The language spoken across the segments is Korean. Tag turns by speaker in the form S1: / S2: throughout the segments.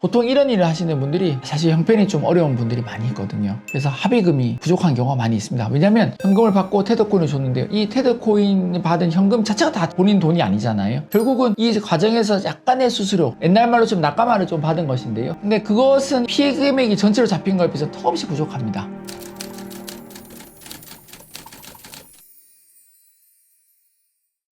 S1: 보통 이런 일을 하시는 분들이 사실 형편이 좀 어려운 분들이 많이 있거든요. 그래서 합의금이 부족한 경우가 많이 있습니다. 왜냐하면 현금을 받고 테더코인을 줬는데요. 이 테더코인 받은 현금 자체가 다 본인 돈이 아니잖아요. 결국은 이 과정에서 약간의 수수료, 옛날 말로 좀 낙가마를 좀 받은 것인데요. 근데 그것은 피해 금액이 전체로 잡힌 거에 비해서 턱없이 부족합니다.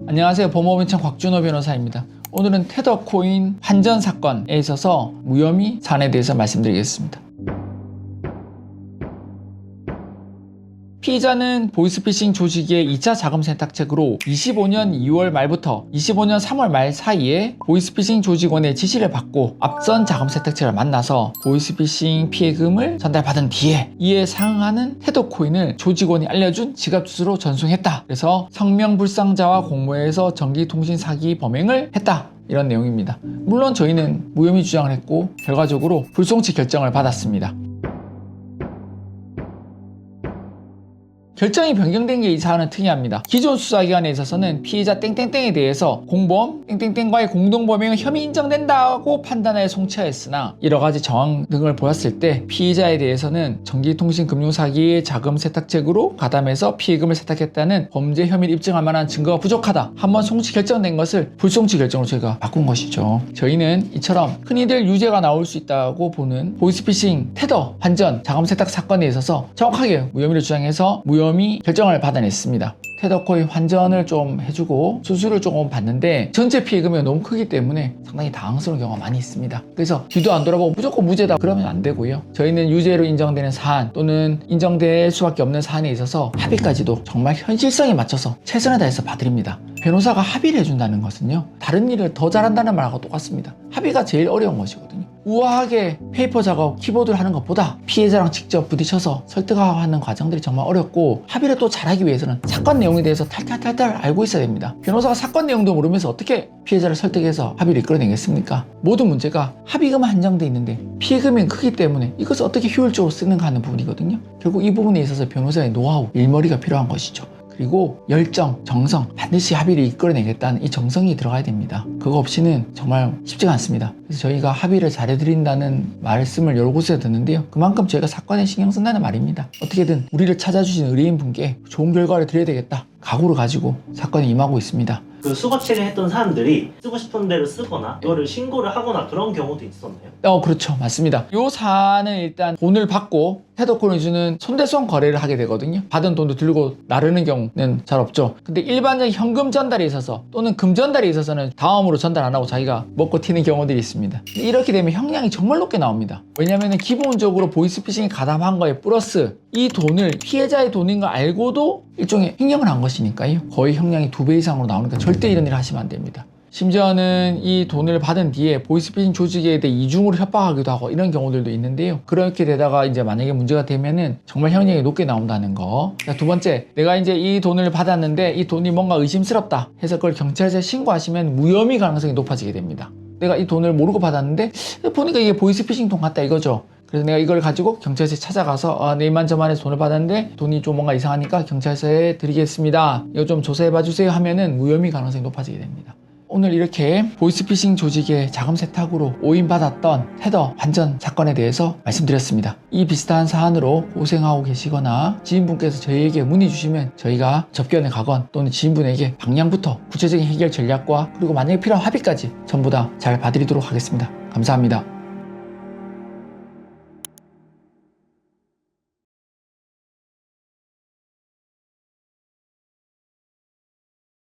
S1: 안녕하세요. 법무법인청 곽준호 변호사입니다. 오늘은 테더코인 환전 사건에 있어서 무혐의 사안에 대해서 말씀드리겠습니다. 피의자는 보이스피싱 조직의 2차 자금 세탁책으로 25년 2월 말부터 25년 3월 말 사이에 보이스피싱 조직원의 지시를 받고 앞선 자금 세탁책을 만나서 보이스피싱 피해금을 전달받은 뒤에 이에 상응하는 테더코인을 조직원이 알려준 지갑 주소로 전송했다. 그래서 성명불상자와 공모해서 전기통신 사기 범행을 했다. 이런 내용입니다. 물론 저희는 무혐의 주장을 했고 결과적으로 불송치 결정을 받았습니다. 결정이 변경된 게 이 사안은 특이합니다. 기존 수사기관에 있어서는 피의자 땡땡땡에 대해서 공범 땡땡땡과의 공동범행은 혐의 인정된다고 판단하여 송치하였으나 여러가지 정황 등을 보았을 때 피의자에 대해서는 전기통신금융사기의 자금 세탁책으로 가담해서 피해금을 세탁했다는 범죄 혐의를 입증할 만한 증거가 부족하다. 한번 송치 결정된 것을 불송치 결정으로 저희가 바꾼 것이죠. 저희는 이처럼 흔히들 유죄가 나올 수 있다고 보는 보이스피싱 테더 환전 자금 세탁 사건에 있어서 정확하게 무혐의를 주장해서 무혐의 결정을 받아냈습니다. 테더코인 환전을 좀 해주고 수수료를 조금 받는데 전체 피해 금액이 너무 크기 때문에 상당히 당황스러운 경우가 많이 있습니다. 그래서 뒤도 안 돌아보고 무조건 무죄다 그러면 안 되고요. 저희는 유죄로 인정되는 사안 또는 인정될 수밖에 없는 사안에 있어서 합의까지도 정말 현실성에 맞춰서 최선을 다해서 봐드립니다. 변호사가 합의를 해준다는 것은요, 다른 일을 더 잘한다는 말하고 똑같습니다. 합의가 제일 어려운 것이거든요. 우아하게 페이퍼 작업, 키보드를 하는 것보다 피해자랑 직접 부딪혀서 설득하는 과정들이 정말 어렵고, 합의를 또 잘하기 위해서는 사건 내용에 대해서 탈탈탈탈 알고 있어야 됩니다. 변호사가 사건 내용도 모르면서 어떻게 피해자를 설득해서 합의를 이끌어내겠습니까? 모든 문제가 합의금은 한정돼 있는데 피해금이 크기 때문에 이것을 어떻게 효율적으로 쓰는가 하는 부분이거든요. 결국 이 부분에 있어서 변호사의 노하우, 일머리가 필요한 것이죠. 그리고 열정, 정성, 반드시 합의를 이끌어내겠다는 이 정성이 들어가야 됩니다. 그거 없이는 정말 쉽지가 않습니다. 그래서 저희가 합의를 잘해드린다는 말씀을 여러 곳에서 듣는데요. 그만큼 저희가 사건에 신경 쓴다는 말입니다. 어떻게든 우리를 찾아주신 의뢰인 분께 좋은 결과를 드려야 되겠다. 각오를 가지고 사건에 임하고 있습니다.
S2: 그 수거 체계했던 사람들이 쓰고 싶은 대로 쓰거나 이거를 신고를 하거나 그런 경우도 있었나요?
S1: 그렇죠. 맞습니다. 이 사안은 일단 돈을 받고 테더코인을 주는 손대손 거래를 하게 되거든요. 받은 돈도 들고 나르는 경우는 잘 없죠. 근데 일반적인 현금 전달에 있어서 또는 금 전달에 있어서는 다음으로 전달 안 하고 자기가 먹고 튀는 경우들이 있습니다. 이렇게 되면 형량이 정말 높게 나옵니다. 왜냐하면 기본적으로 보이스피싱이 가담한 거에 플러스 이 돈을 피해자의 돈인 걸 알고도 일종의 횡령을 한 것이니까요. 거의 형량이 2배 이상으로 나오니까 절대 이런 일을 하시면 안 됩니다. 심지어는 이 돈을 받은 뒤에 보이스피싱 조직에 대해 이중으로 협박하기도 하고 이런 경우들도 있는데요. 그렇게 되다가 이제 만약에 문제가 되면은 정말 형량이 높게 나온다는 거. 자, 두 번째, 내가 이제 이 돈을 받았는데 이 돈이 뭔가 의심스럽다 해서 그걸 경찰서에 신고하시면 무혐의 가능성이 높아지게 됩니다. 내가 이 돈을 모르고 받았는데 보니까 이게 보이스피싱 돈 같다 이거죠. 그래서 내가 이걸 가지고 경찰서에 찾아가서 내 이만저만해서 돈을 받았는데 돈이 좀 뭔가 이상하니까 경찰서에 드리겠습니다. 이거 좀 조사해봐 주세요 하면은 무혐의 가능성이 높아지게 됩니다. 오늘 이렇게 보이스피싱 조직의 자금 세탁으로 오인받았던 테더 환전 사건에 대해서 말씀드렸습니다. 이 비슷한 사안으로 고생하고 계시거나 지인분께서 저희에게 문의 주시면 저희가 접견에 가건 또는 지인분에게 방향부터 구체적인 해결 전략과 그리고 만약에 필요한 합의까지 전부 다 잘 봐드리도록 하겠습니다. 감사합니다.